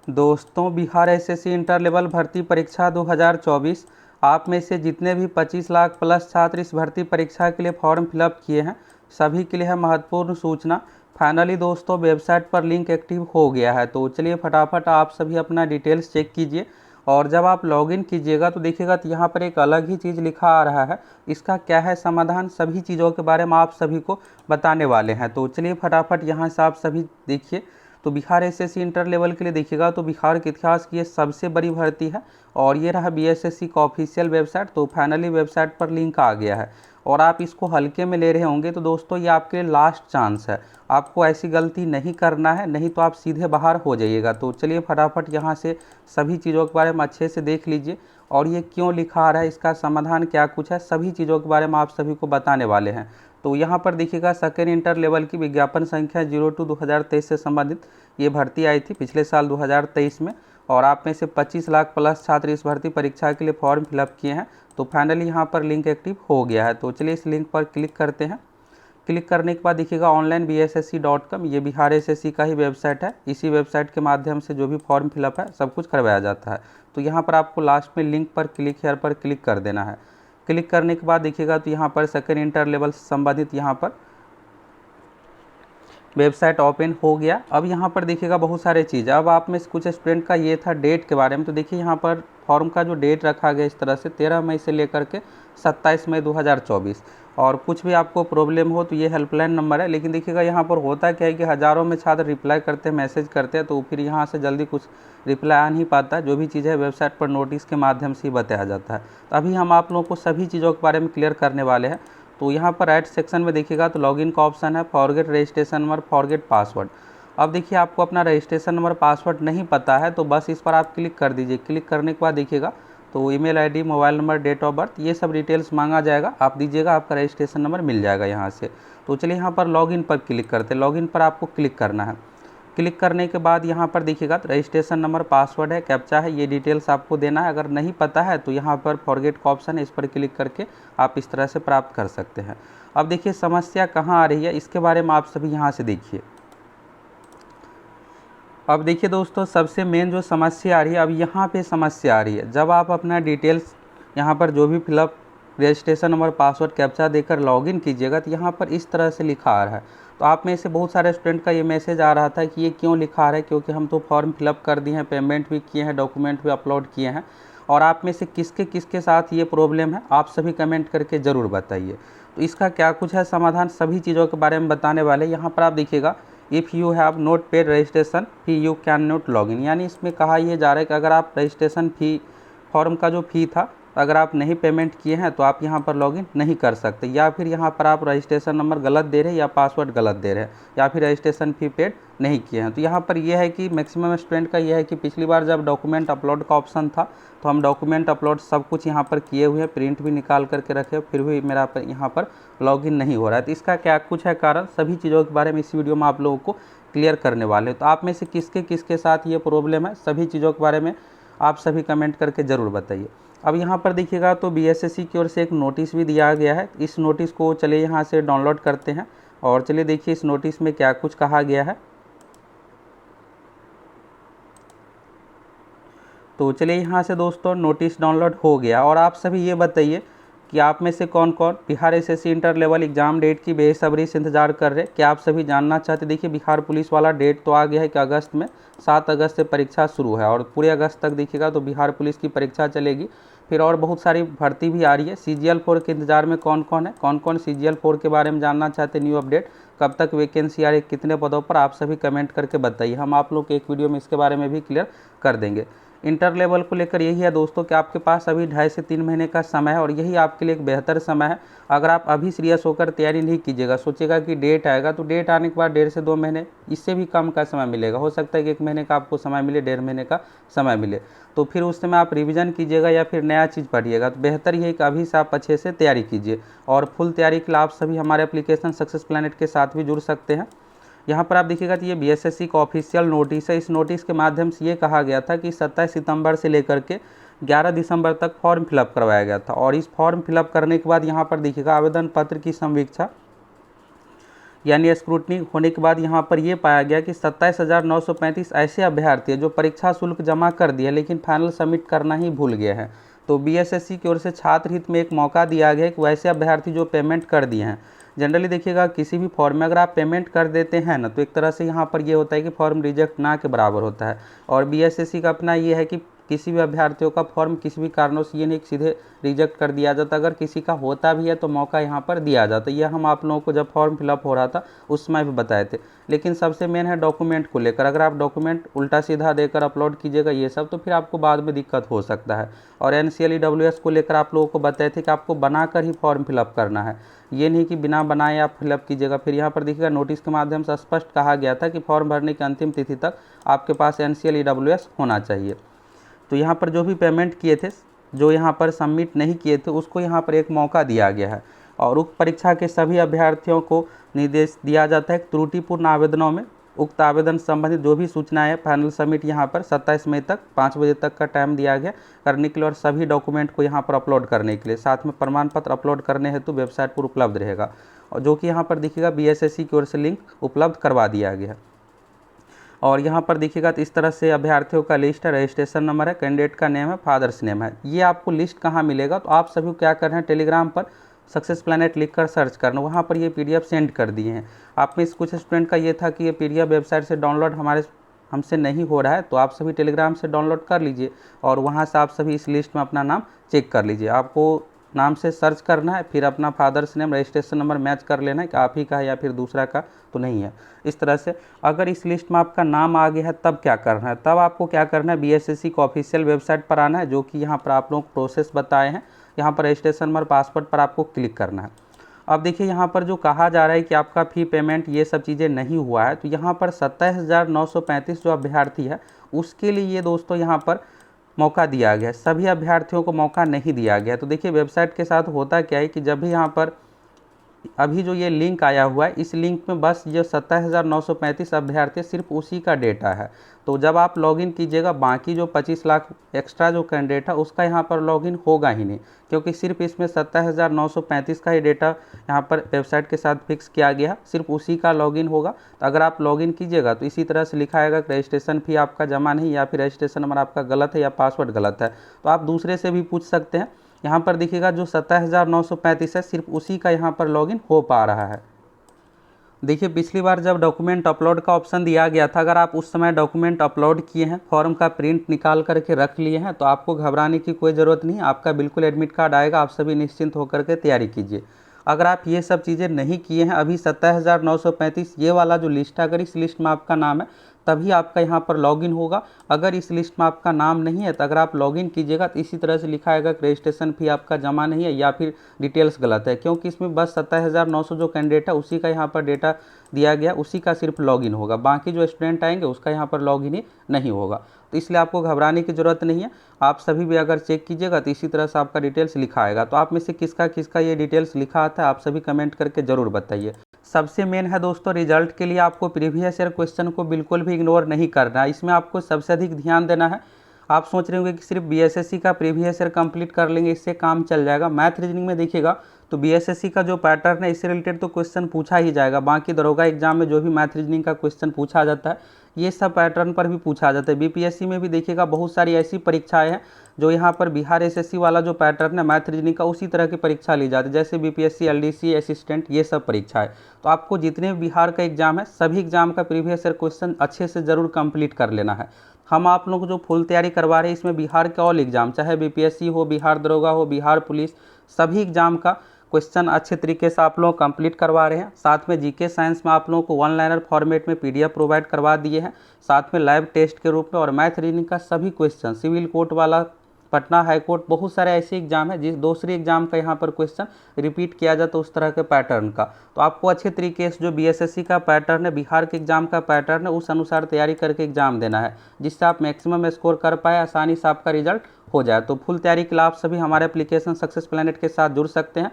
दोस्तों, Bihar SSC inter level भर्ती परीक्षा 2024 आप में से जितने भी 25 लाख प्लस छात्र इस भर्ती परीक्षा के लिए फॉर्म फिलअप किए हैं, सभी के लिए है महत्वपूर्ण सूचना। फाइनली दोस्तों वेबसाइट पर लिंक एक्टिव हो गया है। तो चलिए फटाफट आप सभी अपना डिटेल्स चेक कीजिए। और जब आप लॉगिन कीजिएगा तो देखिएगा तो यहाँ पर एक अलग ही चीज़ लिखा आ रहा है। इसका क्या है समाधान, सभी चीज़ों के बारे में आप सभी को बताने वाले हैं। तो चलिए फटाफट यहाँ से आप सभी देखिए। तो बिहार एसएससी इंटर लेवल के लिए देखिएगा तो बिहार के इतिहास की ये सबसे बड़ी भर्ती है। और ये रहा बीएसएससी का ऑफिशियल वेबसाइट। तो फाइनली वेबसाइट पर लिंक आ गया है और आप इसको हल्के में ले रहे होंगे तो दोस्तों ये आपके लिए लास्ट चांस है। आपको ऐसी गलती नहीं करना है, नहीं तो आप सीधे बाहर हो जाइएगा। तो चलिए फटाफट यहाँ से सभी चीज़ों के बारे में अच्छे से देख लीजिए। और ये क्यों लिखा आ रहा है, इसका समाधान क्या कुछ है, सभी चीज़ों के बारे में आप सभी को बताने वाले हैं। तो यहाँ पर देखिएगा सेकेंड इंटर लेवल की विज्ञापन संख्या 02/2023 से संबंधित ये भर्ती आई थी पिछले साल 2023 में। और आप में से 25 लाख प्लस छात्र इस भर्ती परीक्षा के लिए फॉर्म फिलअप किए हैं। तो फाइनली यहाँ पर लिंक एक्टिव हो गया है। तो चलिए इस लिंक पर क्लिक करते हैं। क्लिक करने के बाद देखिएगा onlinebssc.com, ये बिहार एसएससी का ही वेबसाइट है। इसी वेबसाइट के माध्यम से जो भी फॉर्म फिलअप है सब कुछ करवाया जाता है। तो यहाँ पर आपको लास्ट में लिंक पर क्लिक हेयर पर क्लिक कर देना है। क्लिक करने के बाद देखिएगा तो यहाँ पर सेकेंड इंटर लेवल से संबंधित यहाँ पर वेबसाइट ओपन हो गया। अब यहाँ पर देखिएगा बहुत सारे चीज़। अब आप में से कुछ स्टूडेंट का ये था डेट के बारे में। तो देखिए यहाँ पर फॉर्म का जो डेट रखा गया इस तरह से 13 मई से लेकर के 27 मई 2024। और कुछ भी आपको प्रॉब्लम हो तो ये हेल्पलाइन नंबर है। लेकिन देखिएगा यहाँ पर होता क्या है कि हज़ारों में छात्र रिप्लाई करते हैं, मैसेज करते हैं, तो फिर यहाँ से जल्दी कुछ रिप्लाई आ नहीं पाता। जो भी चीज़ है वेबसाइट पर नोटिस के माध्यम से ही बताया जाता है। तो अभी हम आप लोगों को सभी चीज़ों के बारे में क्लियर करने वाले हैं। तो यहाँ पर राइट सेक्शन में देखिएगा तो लॉगिन का ऑप्शन है, forget registration number, forget password. अब देखिए आपको अपना रजिस्ट्रेशन नंबर पासवर्ड नहीं पता है तो बस इस पर आप क्लिक कर दीजिए। क्लिक करने के बाद देखिएगा तो email ID, mobile number, date of birth, ये सब डिटेल्स मांगा जाएगा। आप दीजिएगा, आपका रजिस्ट्रेशन नंबर मिल जाएगा यहाँ से। तो चलिए यहाँ पर लॉगिन पर क्लिक करते हैं। लॉगिन पर आपको क्लिक करना है। क्लिक करने के बाद यहाँ पर देखिएगा तो रजिस्ट्रेशन नंबर, पासवर्ड है, कैप्चा है, ये डिटेल्स आपको देना है। अगर नहीं पता है तो यहाँ पर फॉरगेट का ऑप्शन है, इस पर क्लिक करके आप इस तरह से प्राप्त कर सकते हैं। अब देखिए समस्या कहाँ आ रही है इसके बारे में आप सभी यहाँ से देखिए। अब देखिए दोस्तों सबसे मेन जो समस्या आ रही है, अब यहाँ पे समस्या आ रही है। जब आप अपना डिटेल्स यहाँ पर जो भी fill up registration number, password, captcha देकर लॉगिन कीजिएगा तो यहाँ पर इस तरह से लिखा आ रहा है। तो आप में से बहुत सारे स्टूडेंट का ये मैसेज आ रहा था कि ये क्यों लिखा आ रहा है, क्योंकि हम तो फॉर्म फिलअप कर दिए हैं, पेमेंट भी किए हैं, डॉक्यूमेंट भी अपलोड किए हैं। और आप में से किसके किसके साथ ये प्रॉब्लम है आप सभी कमेंट करके ज़रूर बताइए। तो इसका क्या कुछ है समाधान, सभी चीज़ों के बारे में बताने वाले। यहाँ पर आप देखिएगा if you have not paid registration fee you can not log in, यानी इसमें कहा यह जा रहा है कि अगर आप रजिस्ट्रेशन फ़ी, फॉर्म का जो फ़ी था, अगर आप नहीं पेमेंट किए हैं तो आप यहाँ पर लॉगिन नहीं कर सकते। या फिर यहाँ पर आप रजिस्ट्रेशन नंबर गलत दे रहे हैं या पासवर्ड गलत दे रहे हैं या फिर रजिस्ट्रेशन फ़ी पेड नहीं किए हैं। तो यहाँ पर यह है कि मैक्सिमम स्टूडेंट का यह है कि पिछली बार जब डॉक्यूमेंट अपलोड का ऑप्शन था तो हम डॉक्यूमेंट अपलोड सब कुछ यहाँ पर किए हुए हैं, प्रिंट भी निकाल करके रखे, फिर भी मेरा यहाँ पर लॉगिन नहीं हो रहा है। तो इसका क्या कुछ है कारण, सभी चीज़ों के बारे में इस वीडियो में आप लोगों को क्लियर करने वाले हैं। तो आप में से किसके किसके साथ ये प्रॉब्लम है, सभी चीज़ों के बारे में आप सभी कमेंट करके ज़रूर बताइए। अब यहाँ पर देखिएगा तो बीएसएससी की ओर से एक नोटिस भी दिया गया है। इस नोटिस को चलिए यहाँ से डाउनलोड करते हैं और चलिए देखिए इस नोटिस में क्या कुछ कहा गया है। तो चलिए यहाँ से दोस्तों नोटिस डाउनलोड हो गया। और आप सभी ये बताइए कि आप में से कौन कौन Bihar SSC inter level exam date की बेसब्री से इंतजार कर रहे हैं, क्या आप सभी जानना चाहते। देखिए बिहार पुलिस वाला डेट तो आ गया है कि अगस्त में 7 अगस्त से परीक्षा शुरू है और पूरे अगस्त तक देखिएगा तो बिहार पुलिस की परीक्षा चलेगी। फिर और बहुत सारी भर्ती भी आ रही है। CGL 4 के इंतजार में कौन कौन है, कौन कौन CGL 4 के बारे में जानना चाहते न्यू अपडेट, कब तक वैकेंसी आ रही है, कितने पदों पर, आप सभी कमेंट करके बताइए। हम आप लोग एक वीडियो में इसके बारे में भी क्लियर कर देंगे। इंटर लेवल को लेकर यही है दोस्तों कि आपके पास अभी 2.5 से 3 महीने का समय है और यही आपके लिए एक बेहतर समय है। अगर आप अभी सीरियस होकर तैयारी नहीं कीजिएगा, सोचिएगा कि डेट आएगा, तो डेट आने के बाद 1.5 से 2 महीने, इससे भी कम का समय मिलेगा। हो सकता है कि 1 महीने का आपको समय मिले, 1.5 महीने का समय मिले, तो फिर उस समय आप रिवीजन कीजिएगा या फिर नया चीज़ पढ़िएगा। तो बेहतर यही कि अभी से आप अच्छे से तैयारी कीजिए। और फुल तैयारी के लिए आप सभी हमारे एप्लीकेशन सक्सेस प्लैनेट के साथ भी जुड़ सकते हैं। यहाँ पर आप देखिएगा तो ये बीएसएससी का ऑफिशियल नोटिस है। इस नोटिस के माध्यम से ये कहा गया था कि 27 सितंबर से लेकर के 11 दिसंबर तक फॉर्म फिलअप करवाया गया था। और इस फॉर्म फिलअप करने के बाद यहाँ पर देखिएगा आवेदन पत्र की समीक्षा यानी स्क्रूटनी होने के बाद यहाँ पर ये पाया गया कि 27,935 ऐसे अभ्यर्थी हैं जो परीक्षा शुल्क जमा कर दिया लेकिन फाइनल सबमिट करना ही भूल गए हैं। तो बीएसएससी की ओर से छात्र हित में एक मौका दिया गया है कि वैसे अभ्यर्थी जो पेमेंट कर दिए हैं, जनरली देखिएगा किसी भी फॉर्म में अगर आप पेमेंट कर देते हैं ना, तो एक तरह से यहाँ पर ये होता है कि फॉर्म रिजेक्ट ना के बराबर होता है। और बीएसएससी का अपना ये है कि किसी भी अभ्यर्थियों का फॉर्म किसी भी कारणों से ये नहीं सीधे रिजेक्ट कर दिया जाता, अगर किसी का होता भी है तो मौका यहाँ पर दिया जाता है। यह हम आप लोगों को जब फॉर्म फिलअप हो रहा था उस समय भी बताए थे। लेकिन सबसे मेन है डॉक्यूमेंट को लेकर, अगर आप डॉक्यूमेंट उल्टा सीधा देकर अपलोड कीजिएगा ये सब, तो फिर आपको बाद में दिक्कत हो सकता है। और NCLEWS को लेकर आप लोगों को बताए थे कि आपको बनाकर ही फॉर्म फिलअप करना है, ये नहीं कि बिना बनाए आप फिलअप कीजिएगा। फिर यहाँ पर देखिएगा नोटिस के माध्यम से स्पष्ट कहा गया था कि फॉर्म भरने की अंतिम तिथि तक आपके पास NCLEWS होना चाहिए। तो यहाँ पर जो भी पेमेंट किए थे, जो यहाँ पर सबमिट नहीं किए थे, उसको यहाँ पर एक मौका दिया गया है। और उक्त परीक्षा के सभी अभ्यर्थियों को निर्देश दिया जाता है कि त्रुटिपूर्ण आवेदनों में उक्त आवेदन संबंधित जो भी सूचनाएं फाइनल सबमिट यहाँ पर 27 मई तक 5 बजे तक का टाइम दिया गया करने के लिए, और सभी डॉक्यूमेंट को यहाँ पर अपलोड करने के लिए, साथ में प्रमाण पत्र अपलोड करने हेतु वेबसाइट पर उपलब्ध रहेगा। और जो कि यहाँ पर देखिएगा बीएसएससी की ओर से लिंक उपलब्ध करवा दिया गया है। और यहाँ पर देखिएगा तो इस तरह से अभ्यर्थियों का लिस्ट है, रजिस्ट्रेशन नंबर है, कैंडिडेट का नेम है, फादर्स नेम है। ये आपको लिस्ट कहाँ मिलेगा, तो आप सभी क्या कर रहे हैं, टेलीग्राम पर सक्सेस प्लैनेट लिख कर सर्च करना, वहाँ पर ये PDF सेंड कर दिए हैं। आप में से कुछ स्टूडेंट का ये था कि ये PDF वेबसाइट से डाउनलोड हमसे नहीं हो रहा है, तो आप सभी टेलीग्राम से डाउनलोड कर लीजिए और वहाँ से आप सभी इस लिस्ट में अपना नाम चेक कर लीजिए। आपको नाम से सर्च करना है, फिर अपना father's name, registration number match कर लेना है कि आप ही का है या फिर दूसरा का तो नहीं है। इस तरह से अगर इस लिस्ट में आपका नाम आ गया है तब क्या करना है, तब आपको क्या करना है, बीएसएससी को ऑफिशियल वेबसाइट पर आना है, जो कि यहाँ पर आप लोग प्रोसेस बताए हैं। यहाँ पर रजिस्ट्रेशन नंबर, पासवर्ड पर आपको क्लिक करना है। अब देखिए यहाँ पर जो कहा जा रहा है कि आपका फ़ी पेमेंट ये सब चीज़ें नहीं हुआ है, तो यहाँ पर 27,935 जो अभ्यर्थी है उसके लिए ये दोस्तों यहाँ पर मौका दिया गया है, सभी अभ्यर्थियों को मौका नहीं दिया गया। तो देखिए वेबसाइट के साथ होता क्या है कि जब भी यहाँ पर अभी जो ये लिंक आया हुआ है, इस लिंक में बस जो 27,935 अभ्यर्थी सिर्फ उसी का डेटा है। तो जब आप लॉगिन कीजिएगा, बाकी जो 25 लाख एक्स्ट्रा जो कैंडिडेट है उसका यहाँ पर लॉगिन होगा ही नहीं, क्योंकि सिर्फ इसमें 27,935 का ही डेटा यहाँ पर वेबसाइट के साथ फिक्स किया गया, सिर्फ उसी का लॉगिन होगा। तो अगर आप लॉगिन कीजिएगा तो इसी तरह से लिखा आएगा कि रजिस्ट्रेशन फ़ी आपका जमा नहीं, या फिर रजिस्ट्रेशन नंबर आपका गलत है या पासवर्ड गलत है। तो आप दूसरे से भी पूछ सकते हैं। यहाँ पर देखिएगा जो 27,935 है सिर्फ उसी का यहाँ पर लॉगिन हो पा रहा है। देखिए पिछली बार जब डॉक्यूमेंट अपलोड का ऑप्शन दिया गया था, अगर आप उस समय डॉक्यूमेंट अपलोड किए हैं, फॉर्म का प्रिंट निकाल करके रख लिए हैं, तो आपको घबराने की कोई ज़रूरत नहीं, आपका बिल्कुल एडमिट कार्ड आएगा। आप सभी निश्चिंत होकर के तैयारी कीजिए। अगर आप ये सब चीज़ें नहीं किए हैं, अभी 27,935 ये वाला जो लिस्ट है, अगर इस लिस्ट में आपका नाम है तभी आपका यहाँ पर लॉगिन होगा। अगर इस लिस्ट में आपका नाम नहीं है तो अगर आप लॉगिन कीजिएगा तो इसी तरह से लिखा आएगा कि रजिस्ट्रेशन फ़ी आपका जमा नहीं है या फिर डिटेल्स गलत है, क्योंकि इसमें बस 27,900 जो कैंडिडेट है उसी का यहाँ पर डेटा दिया गया, उसी का सिर्फ लॉगिन होगा। बाकी जो स्टूडेंट आएंगे उसका यहाँ पर लॉगिन ही नहीं होगा। तो इसलिए आपको घबराने की ज़रूरत नहीं है। आप सभी भी अगर चेक कीजिएगा तो इसी तरह से आपका डिटेल्स लिखा आएगा। तो आप में से किसका किसका ये डिटेल्स लिखा आता है, आप सभी कमेंट करके ज़रूर बताइए। सबसे मेन है दोस्तों, रिजल्ट के लिए आपको प्रीवियस ईयर क्वेश्चन को बिल्कुल भी इग्नोर नहीं करना है, इसमें आपको सबसे अधिक ध्यान देना है। आप सोच रहे होंगे कि सिर्फ बीएसएससी का प्रीवियस ईयर कंप्लीट कर लेंगे इससे काम चल जाएगा। मैथ रीजनिंग में देखिएगा तो बीएसएससी का जो पैटर्न है इससे रिलेटेड तो क्वेश्चन पूछा ही जाएगा। बाकी दरोगा एग्जाम में जो भी मैथ रीजनिंग का क्वेश्चन पूछा जाता है ये सब पैटर्न पर भी पूछा जाता है। बीपीएससी में भी देखिएगा बहुत सारी ऐसी परीक्षाएं हैं जो यहाँ पर बिहार एसएससी वाला जो पैटर्न है मैथ रीजनिंग का, उसी तरह की परीक्षा ली जाती है, जैसे बीपीएससी, एलडीसी, असिस्टेंट, ये सब परीक्षाएं। तो आपको जितने भी बिहार का एग्जाम है सभी एग्जाम का प्रीवियस ईयर क्वेश्चन अच्छे से ज़रूर कंप्लीट कर लेना है। हम आप लोगों को जो फुल तैयारी करवा रहे हैं इसमें बिहार के ऑल एग्जाम, चाहे बीपीएससी हो, बिहार दरोगा हो, बिहार पुलिस, सभी एग्जाम का क्वेश्चन अच्छे तरीके से आप लोग कंप्लीट करवा रहे हैं। साथ में जीके साइंस में आप लोगों को वन लाइनर फॉर्मेट में पीडीएफ प्रोवाइड करवा दिए हैं, साथ में लाइव टेस्ट के रूप में। और मैथ रीजनिंग का सभी क्वेश्चन, सिविल कोर्ट वाला, पटना हाई कोर्ट, बहुत सारे ऐसे एग्जाम है जिस दूसरी एग्जाम का यहाँ पर क्वेश्चन रिपीट किया जाता है उस तरह के पैटर्न का। तो आपको अच्छे तरीके से जो बीएसएससी का पैटर्न है, बिहार के एग्जाम का पैटर्न है, उस अनुसार तैयारी करके एग्जाम देना है, जिससे आप मैक्सिमम स्कोर कर पाए, आसानी से आपका रिजल्ट हो जाए। तो फुल तैयारी के लिए आप सभी हमारे एप्लीकेशन सक्सेस प्लैनेट के साथ जुड़ सकते हैं।